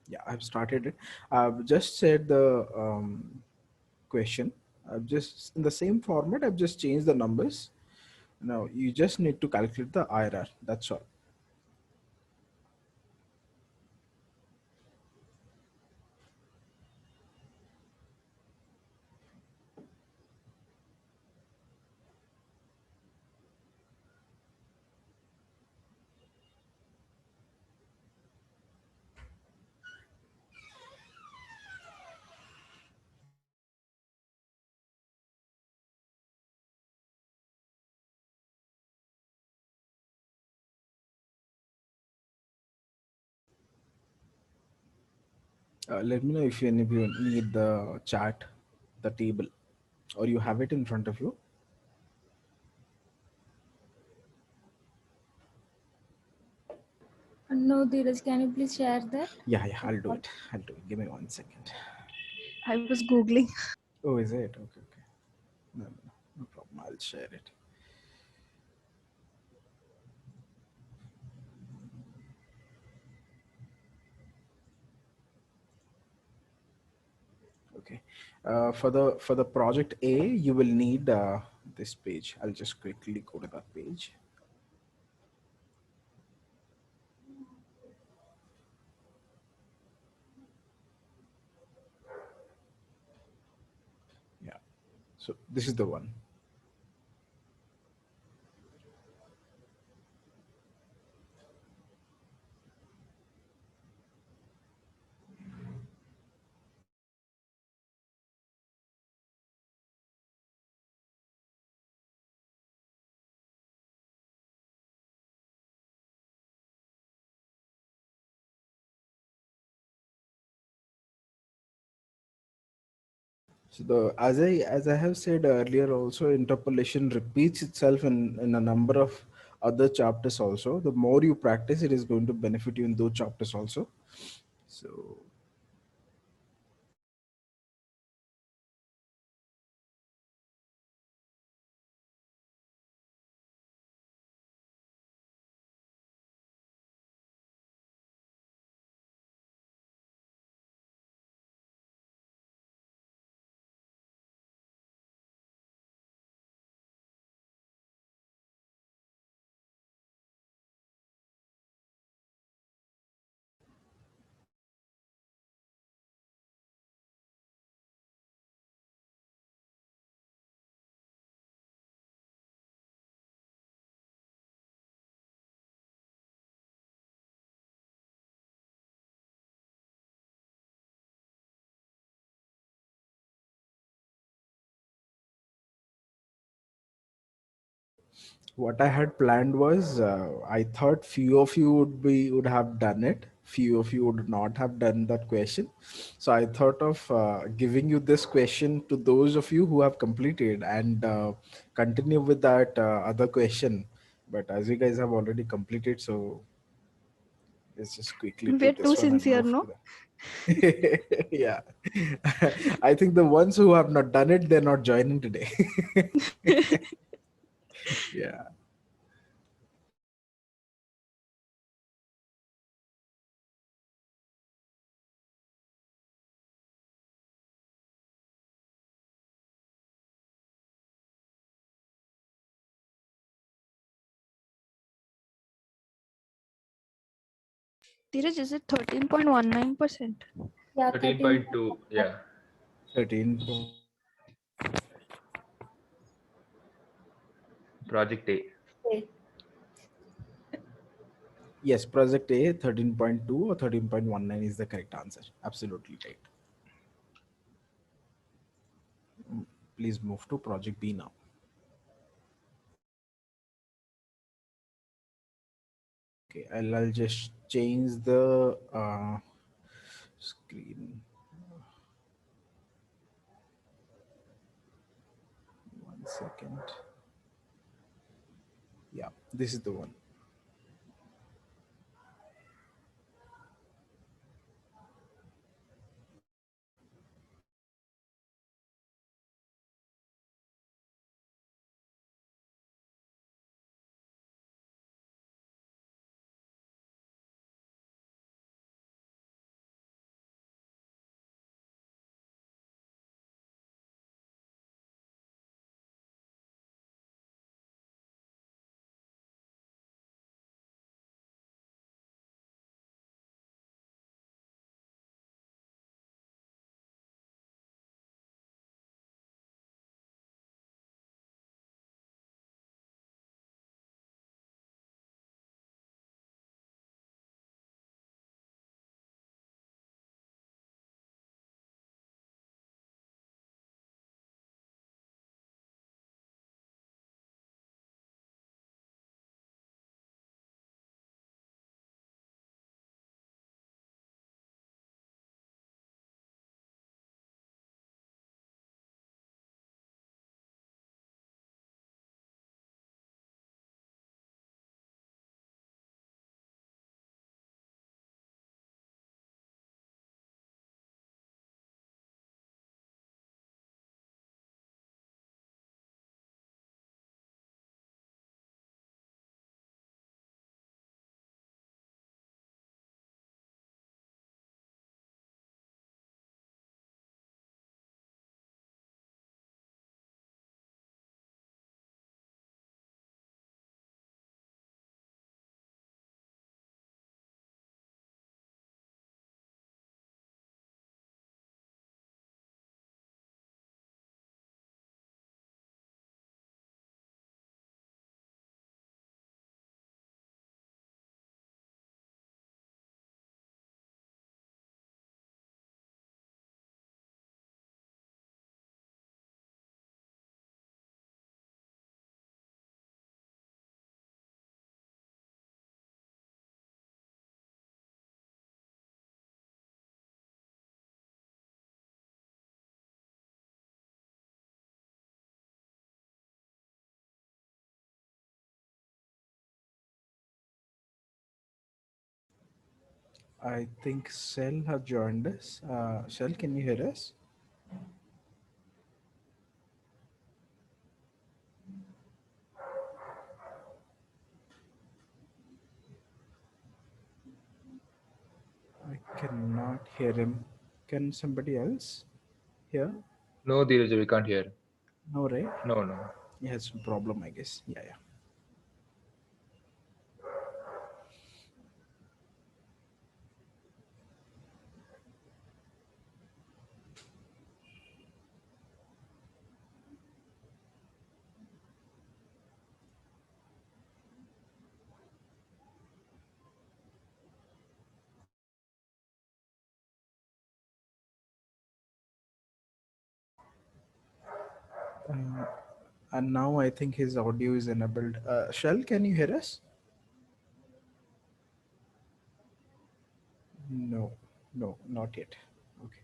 Yeah, I've started it. I've just said the question. I've just in the same format. I've just changed the numbers. Now you just need to calculate the IRR. That's all. Let me know if any of you need the chart, the table, or you have it in front of you. No, Dheeraj, can you please share that? Yeah, yeah, I'll do it. I'll do it. Give me 1 second. I was googling. Oh, is it? Okay, okay. No, no, no, no problem. I'll share it. Okay. For the project A, you will need this page. I'll just quickly go to that page. Yeah. So this is the one. So the as I have said earlier, also interpolation repeats itself in a number of other chapters also. The more you practice, it is going to benefit you in those chapters also. So what I had planned was I thought few of you would have done it. Few of you would not have done that question. So I thought of giving you this question to those of you who have completed and continue with that other question. But as you guys have already completed, so let's just quickly We're do too this one and sincere, move no? to the. Yeah, I think the ones who have not done it, they're not joining today. Yeah. Dheeraj, is it 13.19%? Yeah, 13. 13.2. Yeah. 13. Project A. Okay. Yes, project A 13.2 or 13.19 is the correct answer. Absolutely right. Please move to project B now. Okay, I'll just change the screen. 1 second. Yeah, this is the one. I think Shell have joined us. Shell, can you hear us? I cannot hear him. Can somebody else hear? No, Dheeraj, we can't hear. No, right? No, no. He has some problem, I guess. Yeah, yeah. Uh, and now I think his audio is enabled. Shell, can you hear us? No, no, not yet. Okay.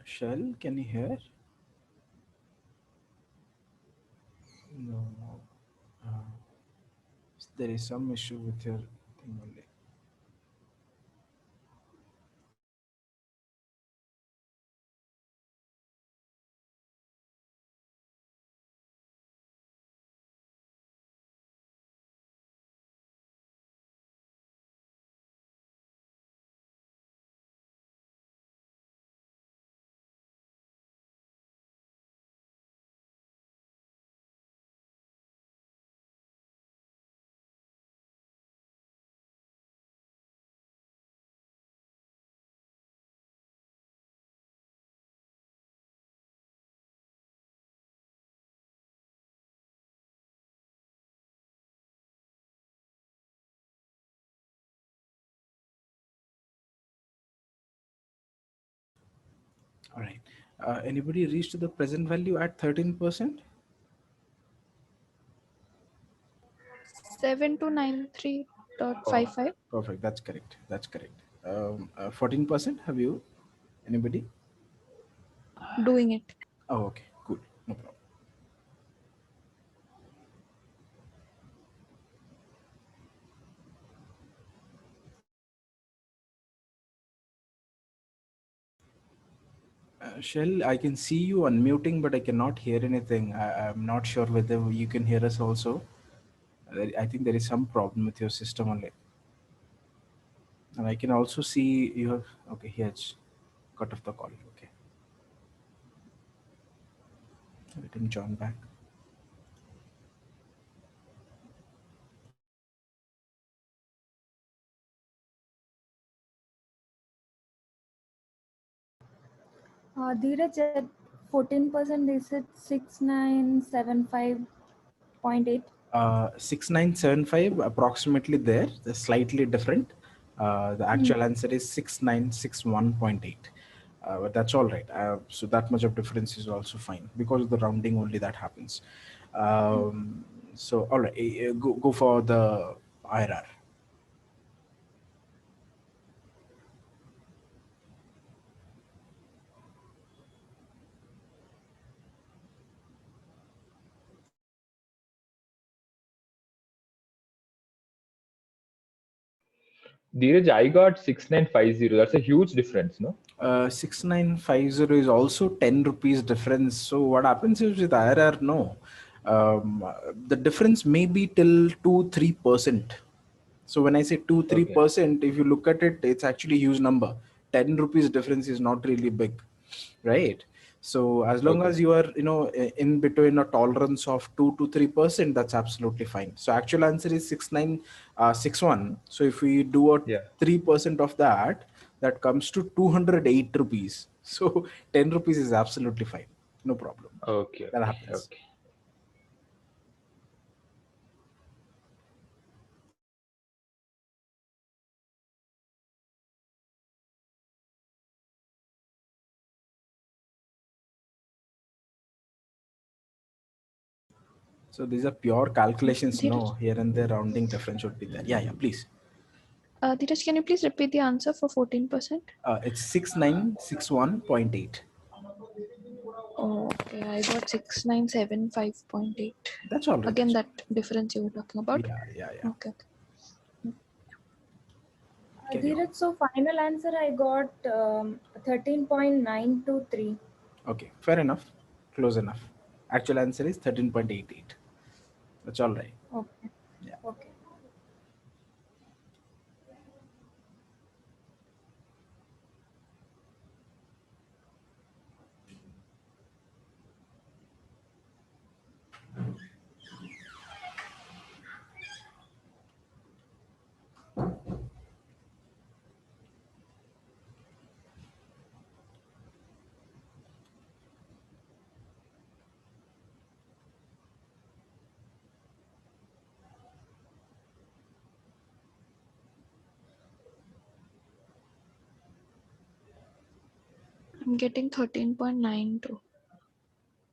Shell, can you hear? No, no. Uh, there is some issue with your thing only. All right. Anybody reached the present value at 13%? 7293.55. Oh, perfect. That's correct. That's correct. 14%. Have you? Anybody? Doing it. Oh, okay. Cool. No problem. Shell, I can see you unmuting, but I cannot hear anything. I'm not sure whether you can hear us also. I think there is some problem with your system only. And I can also see you have, okay, he has cut off the call. Okay. Let him join back. Dheeraj, at 14% is it 6975.8? 6975 approximately there, the slightly different. The actual answer is 6961.8. But that's all right. So that much of difference is also fine because of the rounding only that happens. So all right, go for the IRR. Dheeraj, I got 6950. That's a huge difference, no? 6950 is also 10 rupees difference. So what happens is with IRR, no, the difference may be till 2-3%. So when I say 2 3 Okay. percent, if you look at it, it's actually a huge number. 10 rupees difference is not really big, right? So as long Okay. as you are, in between a tolerance of 2 to 3%, that's absolutely fine. So actual answer is 6961. So if we do a Yeah. 3% of that, that comes to 208 rupees. So 10 rupees is absolutely fine, no problem. Okay. That Okay. happens. Okay. So these are pure calculations. Dheeraj, No, here and there rounding difference should be there. Yeah, yeah, please. Dheeraj, can you please repeat the answer for 14%? It's 6961.8. Oh, okay. I got 6975.8. That's all right. Again, that difference you were talking about. Yeah, yeah, yeah. Okay. Carry on. Dheeraj, so final answer I got 13.923. Okay, fair enough. Close enough. Actual answer is 13.88. That's all right. Okay. Yeah. Okay. I'm getting 13.92.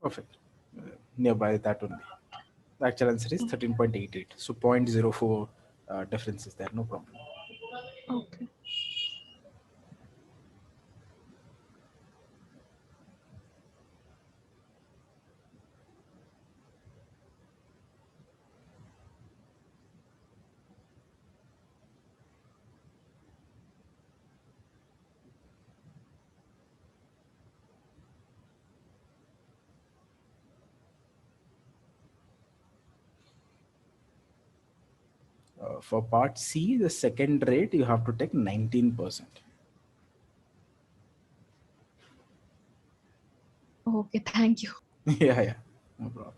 Perfect. Nearby that only. The actual answer is 13.88. So zero point zero 0.04 difference is there. No problem. Okay. For part C, the second rate, you have to take 19%. Okay, thank you. Yeah, yeah. No problem.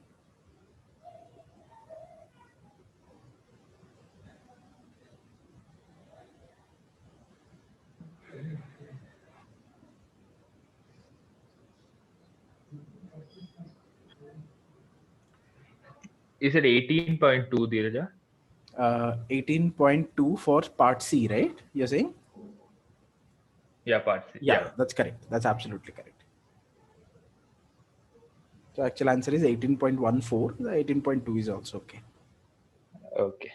Is it 18.2, Dheeraja? 18.2 for part C, right? You're saying? Yeah, part C. Yeah, Yeah. yeah, that's correct. That's absolutely correct. So actual answer is 18.14. The 18.2 is also okay. Okay.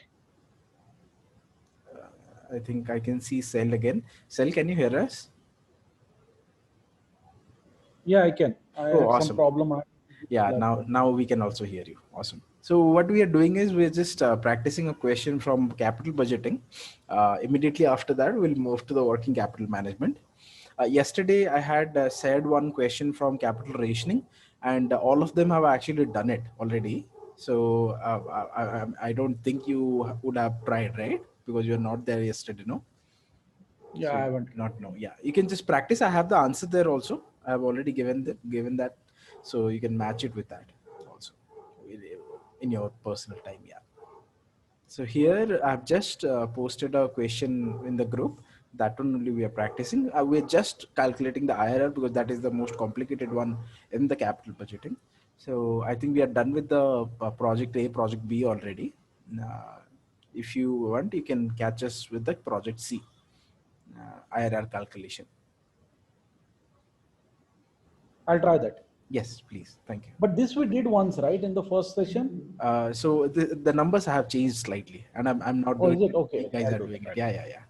I think I can see Cell again. Cell, can you hear us? Yeah, I can. I Oh, had some awesome. problem. Yeah, now we can also hear you. Awesome. So what we are doing is we're just practicing a question from capital budgeting. Immediately after that, we'll move to the working capital management. Yesterday, I had said one question from capital rationing, and all of them have actually done it already. So I don't think you would have tried, right? Because you're not there yesterday, no? Yeah, So I haven't. not know. Yeah, you can just practice. I have the answer there also. I have already given that, so you can match it with that also in your personal time. Yeah. So here I've just posted a question in the group. That one only we are practicing. We're just calculating the IRR because that is the most complicated one in the capital budgeting. So I think we are done with the project A, project B already. Uh, if you want, you can catch us with the project C, IRR calculation. I'll try that. Yes, please. Thank you. But this we did once, right, in the first session? So the numbers have changed slightly, and I'm not Oh, doing is it? it. Okay, You okay, guys I'll are do doing that. it. Yeah, yeah, yeah.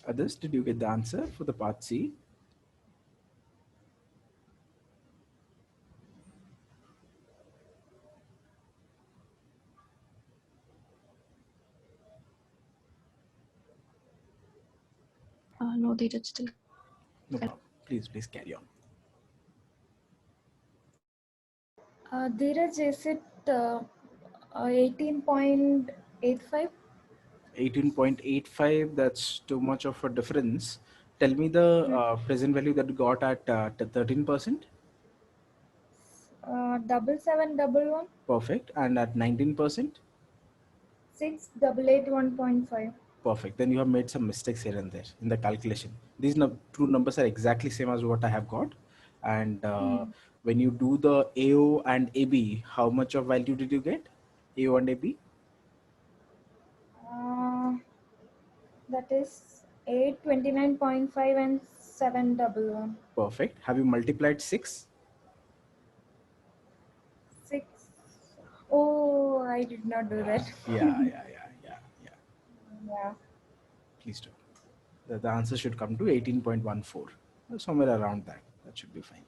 Others, did you get the answer for the part C? No, Dheeraj still. No problem. Please carry on. Dheeraj, is it 18.85? 18.85, that's too much of a difference. Tell me the present value that you got at 13%. 7711 Perfect. And at 19%. 6881.5. Perfect. Then you have made some mistakes here and there in the calculation. These two numbers are exactly same as what I have got. And when you do the AO and AB, how much of value did you get? AO and AB? That is 829.5 and 711. Perfect. Have you multiplied 6? 6. Oh, I did not do that. Yeah. Yeah. Please do. The answer should come to 18.14. Somewhere around that. That should be fine.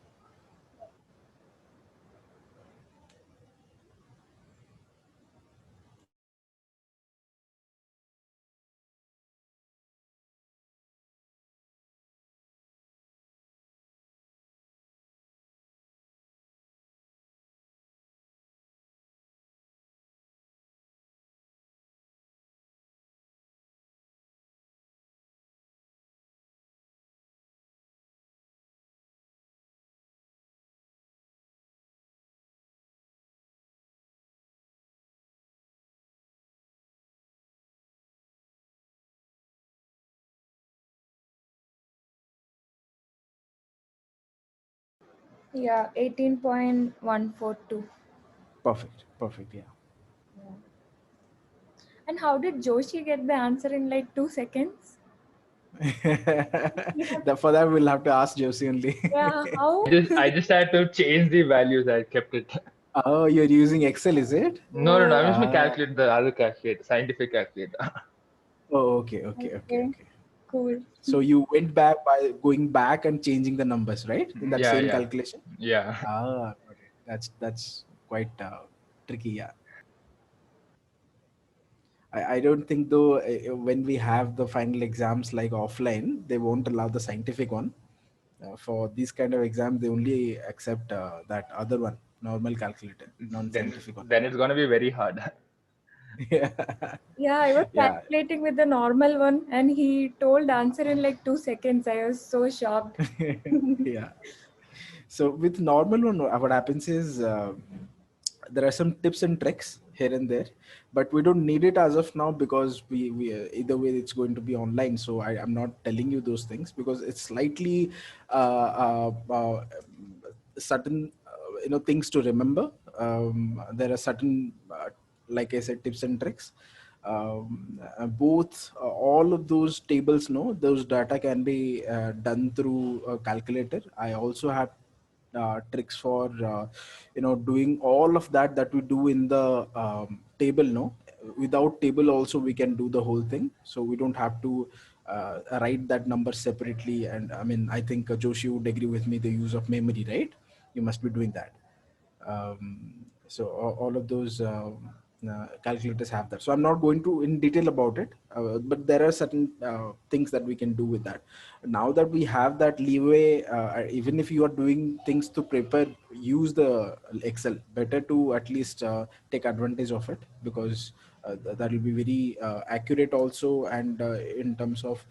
Yeah, 18.142. Perfect. Yeah. And how did Joshi get the answer in like 2 seconds? For that, we'll have to ask Josie only. Yeah, how? I just had to change the values. I kept it. Oh, you're using Excel, is it? No. I'm just gonna Ah. calculate the other calculator, scientific calculator. Oh, okay. Cool. So you went back by going back and changing the numbers, right? In that same Yeah. calculation. Yeah. Ah, okay. That's quite tricky. Yeah. I don't think though when we have the final exams like offline, they won't allow the scientific one. For these kind of exams, they only accept that other one, normal calculator, non-scientific one. Then it's gonna be very hard. Yeah. Yeah, I was Yeah. calculating with the normal one and he told answer in like 2 seconds. I was so shocked. Yeah. So with normal one, what happens is there are some tips and tricks here and there, but we don't need it as of now because we either way it's going to be online. So I'm not telling you those things because it's slightly certain things to remember. There are certain like I said, tips and tricks. Both all of those tables, no, those data can be done through a calculator. I also have tricks for doing all of that we do in the table, no, without table also we can do the whole thing, so we don't have to write that number separately. And I mean, I think Joshi would agree with me, the use of memory, right? You must be doing that. So all of those calculators have that, so I'm not going to in detail about it, but there are certain things that we can do with that. Now that we have that leeway, even if you are doing things to prepare, use the Excel, better to at least take advantage of it, because that will be very accurate also, and in terms of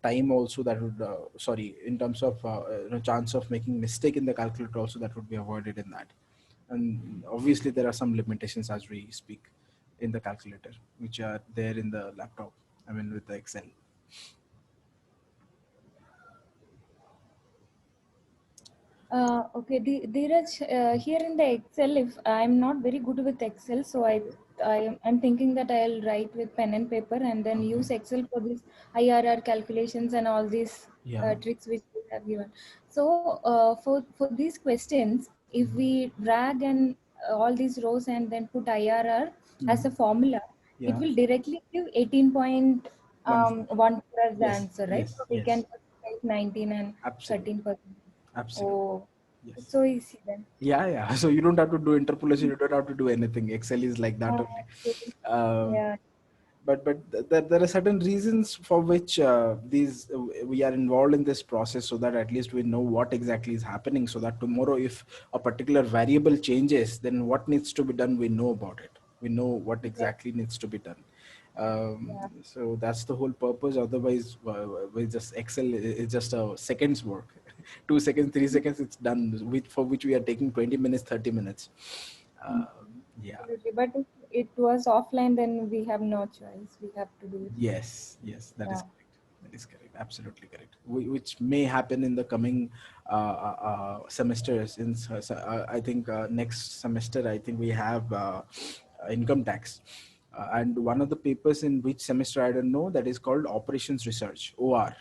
time also, that would sorry, in terms of chance of making mistake in the calculator also, that would be avoided in that. And obviously there are some limitations as we speak in the calculator which are there in the laptop, I mean with the Excel. Okay, Dheeraj, here in the Excel, if I'm not very good with Excel, so I'm thinking that I'll write with pen and paper and then use Excel for this IRR calculations and all these Yeah. tricks which you have given. So for these questions, if we drag and all these rows and then put IRR as a formula, it Yeah. will directly give 18.85 1 as the Yes, answer, right? yes, So we can yes. put like 19 and Absolutely, 13%. absolutely. Oh, Yes. it's so easy then. Yeah, yeah. So you don't have to do interpolation. You don't have to do anything. Excel is like that only. Actually, Um, yeah. but there are certain reasons for which these we are involved in this process, so that at least we know what exactly is happening, so that tomorrow if a particular variable changes, then what needs to be done, we know about it. We know what Yeah. exactly needs to be done. Yeah. So that's the whole purpose. Otherwise we just excel is just a seconds work. 2 seconds, 3 seconds, it's done, for which we are taking 20 minutes, 30 minutes. Mm. Yeah. Absolutely. But if it was offline, then we have no choice. We have to do it. Yes, yes, that is Yeah. correct. That is correct. Absolutely correct. Which may happen in the coming semesters. I think next semester, I think we have income tax. And one of the papers in which semester, I don't know, that is called Operations Research, OR.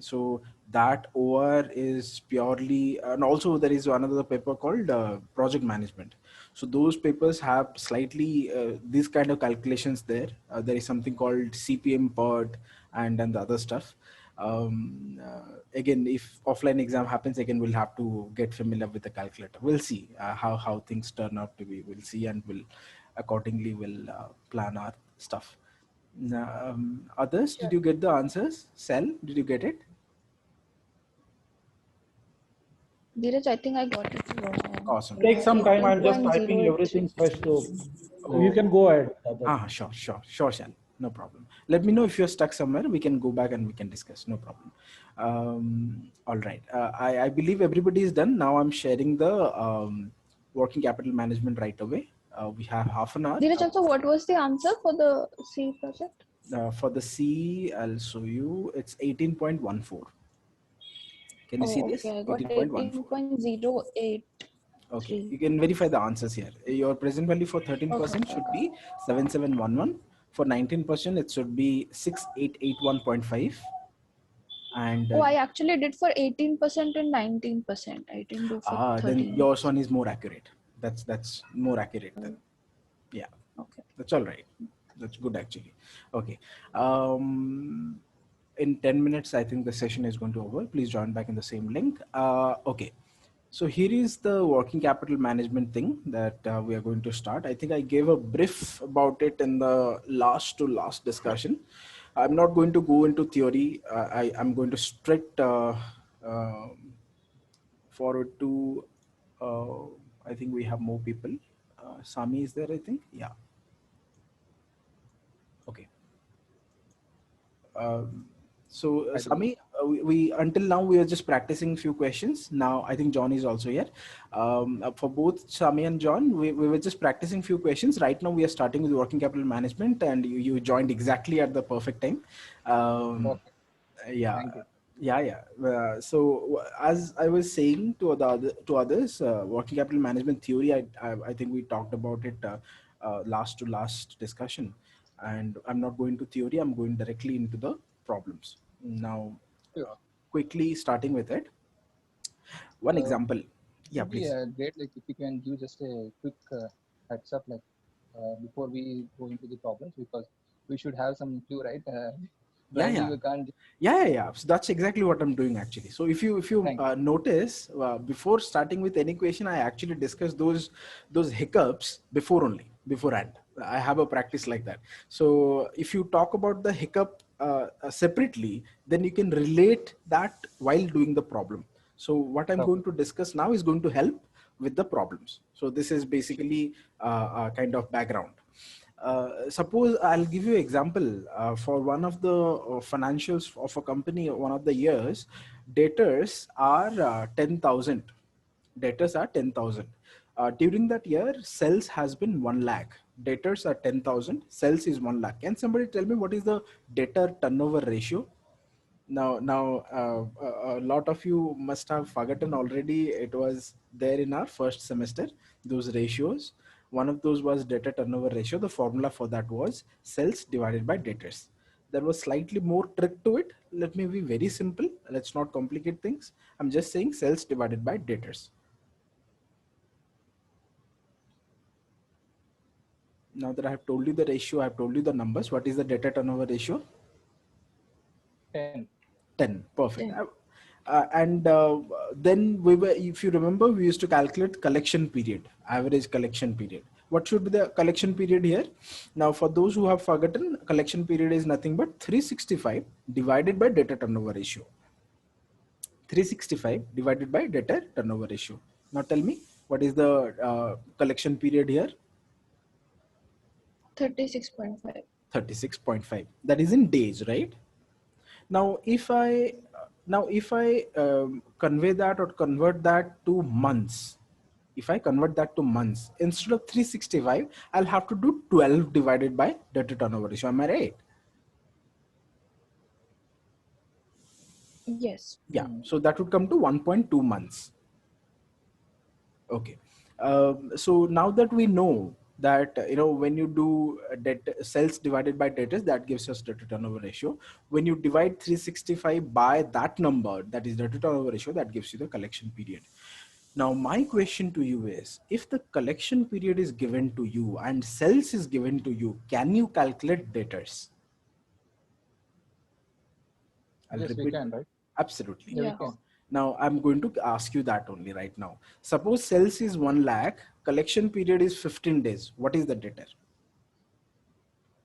So that OR is purely, and also there is another paper called Project Management. So those papers have slightly these kind of calculations there. There is something called CPM PERT and the other stuff. Again, if offline exam happens again, we'll have to get familiar with the calculator. We'll see how things turn out to be. We'll see, and we'll accordingly will plan our stuff. Others, did Sure. you get the answers? Cell, did you get it? Dheeraj, I think I got it wrong. Awesome. Take some time. I'm just typing 18.083. everything fresh, so you Oh, can go ahead. sure, Shal. No problem. Let me know if you're stuck somewhere. We can go back and we can discuss. No problem. All right. I believe everybody is done. Now I'm sharing the working capital management right away. We have half an hour. Dheeraj, also, what was the answer for the C project? For the C, I'll show you. It's 18.14. Can you see Oh, this? okay. I got 18.14. 18.083. Okay, you can verify the answers here. Your present value for Okay. 13% should be 7711. For 19%, it should be 6881.5. And Oh, I actually did for 18% and 19%. I didn't do for then yours 13%. one is more accurate. That's more accurate then. Yeah, Okay. that's all right. That's good actually. Okay. Um, in 10 minutes, I think the session is going to over. Please join back in the same link. Okay. So here is the working capital management thing that we are going to start. I think I gave a brief about it in the last to last discussion. I'm not going to go into theory. I'm going to straight forward to, uh, I think we have more people. Sami is there, I think. Yeah. Okay. So Sami, we until now we are just practicing few questions. Now I think John is also here. For both Sami and John, we were just practicing few questions. Right now we are starting with working capital management, and you joined exactly at the perfect time. Um, Okay, yeah, thank you. yeah. So as I was saying to to others, working capital management theory. I think we talked about it last to last discussion, and I'm not going to theory. I'm going directly into the problems now. Sure. Quickly starting with it. One Uh, example. Yeah, would be please. great, like if you can give just a quick heads up, like before we go into the problems, because we should have some clue, right? Yeah, Blindly yeah. we can't. Yeah. So that's exactly what I'm doing actually. So if you Thank notice, before starting with any question, I actually discuss those hiccups beforehand. I have a practice like that. So if you talk about the hiccup separately, then you can relate that while doing the problem. So what I'm you. going Okay. to discuss now is going to help with the problems. So this is basically a kind of background. Suppose I'll give you an example for one of the financials of a company. One of the years, debtors are 10,000. Debtors are 10,000. During that year, sales has been 1 lakh. Debtors are 10,000. Sales is 1 lakh. Can somebody tell me what is the debtor turnover ratio? Now, a lot of you must have forgotten already. It was there in our first semester, those ratios. One of those was debtor turnover ratio. The formula for that was sales divided by debtors. There was slightly more trick to it. Let me be very simple. Let's not complicate things. I'm just saying sales divided by debtors. Now that I have told you the ratio, I have told you the numbers. What is the debtor turnover ratio? 10. 10. Perfect. 10. Then we were, if you remember, we used to calculate collection period, average collection period. What should be the collection period here? Now, for those who have forgotten, collection period is nothing but 365 divided by debtor turnover ratio. 365 divided by debtor turnover ratio. Now tell me, what is the collection period here? 36.5. 36.5. That is in days, right? Now, if I convey that or convert that to months, if I convert that to months, instead of 365, I'll have to do 12 divided by debtor turnover ratio. Am I right? Yes. Yeah. So that would come to 1.2 months. Okay. So now that we know that, when you do debt sales divided by debtors, that gives us debtor turnover ratio. When you divide 365 by that number, that is debtor turnover ratio, that gives you the collection period. Now, my question to you is, if the collection period is given to you and sales is given to you, can you calculate debtors? I'll Yes, we repeat. can, right? Absolutely. Yeah, we Yeah. can. Now, I'm going to ask you that only right now. Suppose sales is 1 lakh, collection period is 15 days. What is the debtor?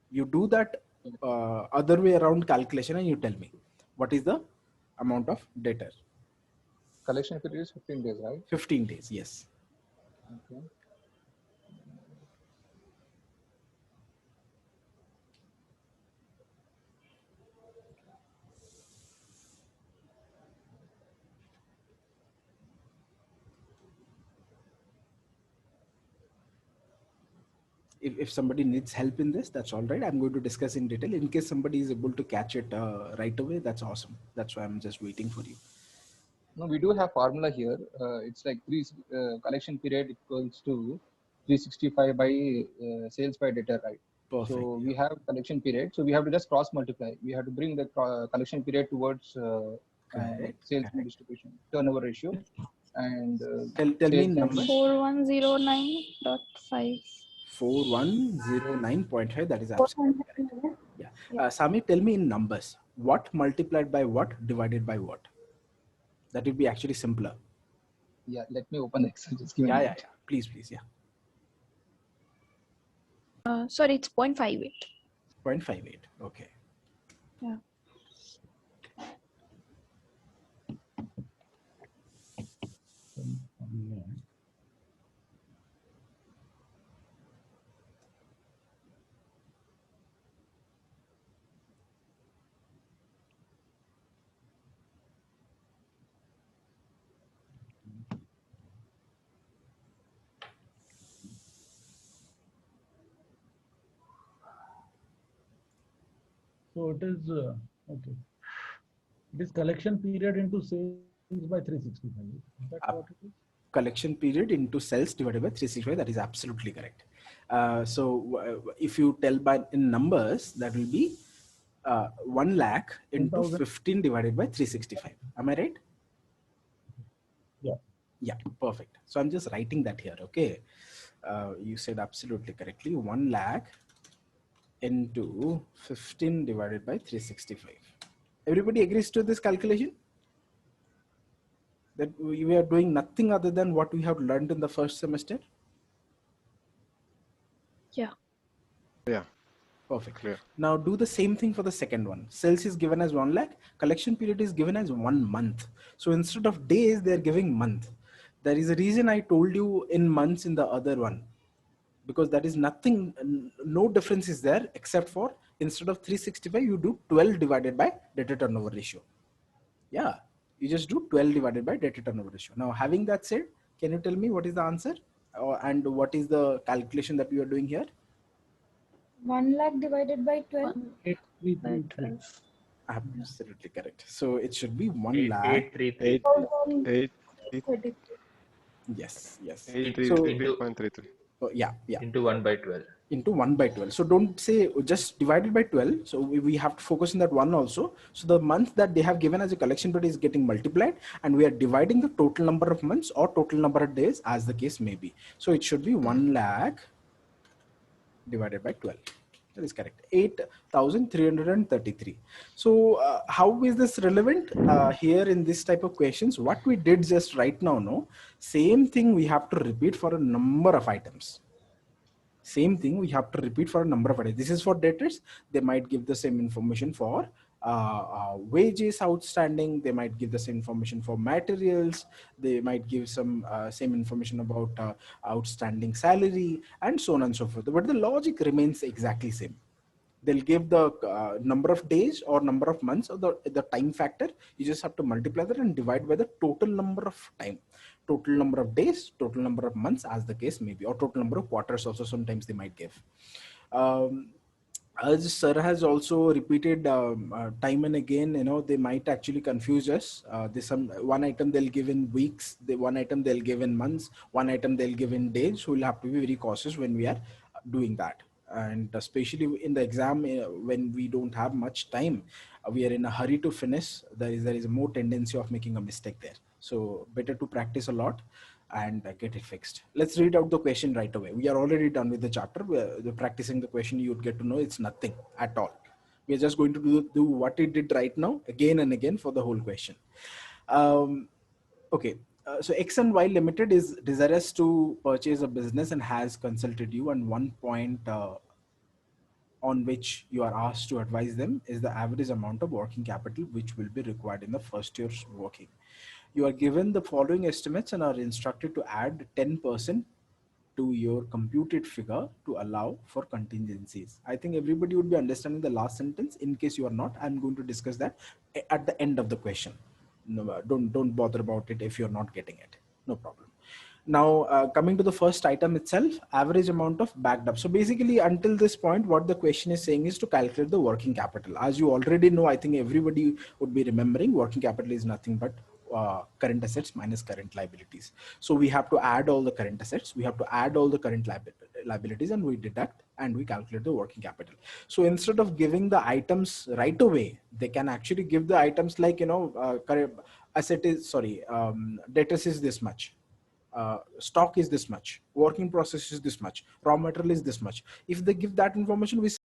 You do that other way around calculation and you tell me, what is the amount of debtor? Collection period is 15 days, right? 15 days, yes. Okay. If somebody needs help in this, that's all right. I'm going to discuss in detail. In case somebody is able to catch it right away, that's awesome. That's why I'm just waiting for you. No, we do have formula here. It's like collection period equals to 365 by sales by debtor, right? Perfect. So we have collection period. So we have to just cross multiply. We have to bring the collection period towards sales and distribution turnover ratio. And Tell me in numbers. 4109.5. 4109.5. That is absolutely correct. Yeah. Sami, tell me in numbers. What multiplied by what divided by what? That would be actually simpler. Yeah, let me open the Excel. Just give me a Yeah. minute. Please. Yeah. Sorry, it's 0.58. 0.58. Okay. Yeah. So it is okay. It is collection period into sales by 365. Is that what it is? Collection period into sales divided by 365. That is absolutely correct. If you tell by in numbers, that will be 1 lakh into 10,000. 15 divided by 365. Am I right? Yeah. Yeah, perfect. So I'm just writing that here. Okay. You said absolutely correctly. 1 lakh into 15 divided by 365. Everybody agrees to this calculation? That we are doing nothing other than what we have learned in the first semester? Yeah. Yeah. Perfect. Clear. Now do the same thing for the second one. Sales is given as 1 lakh. Collection period is given as 1 month. So instead of days, they're giving month. There is a reason I told you in months in the other one, because that is nothing, no difference is there except for instead of 365, you do 12 divided by debtor turnover ratio. Yeah, you just do 12 divided by debtor turnover ratio. Now, having that said, can you tell me what is the answer and what is the calculation that we are doing here? 1 lakh divided by 12. 8333. Absolutely correct. So it should be 1 lakh. 833. 33. Yes. 833.33. Yeah. Into 1 by 12. Into 1 by 12. So don't say just divided by 12. So we have to focus on that one also. So the month that they have given as a collection period is getting multiplied, and we are dividing the total number of months or total number of days as the case may be. So it should be 1 lakh divided by 12. That is correct. 8,333. So how is this relevant here in this type of questions? What we did just right now, no, same thing we have to repeat for a number of items. Same thing we have to repeat for a number of items. This is for debtors. They might give the same information for wages outstanding. They might give the same information for materials. They might give some same information about outstanding salary and so on and so forth. But the logic remains exactly same. They'll give the number of days or number of months or the time factor. You just have to multiply that and divide by the total number of time, total number of days, total number of months, as the case may be, or total number of quarters also sometimes they might give. As sir has also repeated time and again, you know, they might actually confuse us. There's one item they'll give in weeks, one item they'll give in months, one item they'll give in days. So we'll have to be very cautious when we are doing that. And especially in the exam, when we don't have much time, we are in a hurry to finish. There is more tendency of making a mistake there. So better to practice a lot and get it fixed. Let's read out the question right away. We are already done with the chapter. The practicing the question, you'd get to know it's nothing at all. We are just going to do what it did right now again and again for the whole question. Okay. So X and Y Limited is desirous to purchase a business and has consulted you, and one point on which you are asked to advise them is the average amount of working capital which will be required in the first year's working. You are given the following estimates and are instructed to add 10% to your computed figure to allow for contingencies. I think everybody would be understanding the last sentence. In case you are not, I'm going to discuss that at the end of the question. No, don't bother about it if you're not getting it. No problem. Now, coming to the first item itself, average amount of backed up. So basically, until this point, what the question is saying is to calculate the working capital. As you already know, I think everybody would be remembering working capital is nothing but current assets minus current liabilities. So we have to add all the current assets, we have to add all the current liabilities, and we deduct and we calculate the working capital. So instead of giving the items right away, they can actually give the items like, you know, asset is, sorry, debtors is this much. Stock is this much, work in process is this much, raw material is this much. If they give that information, we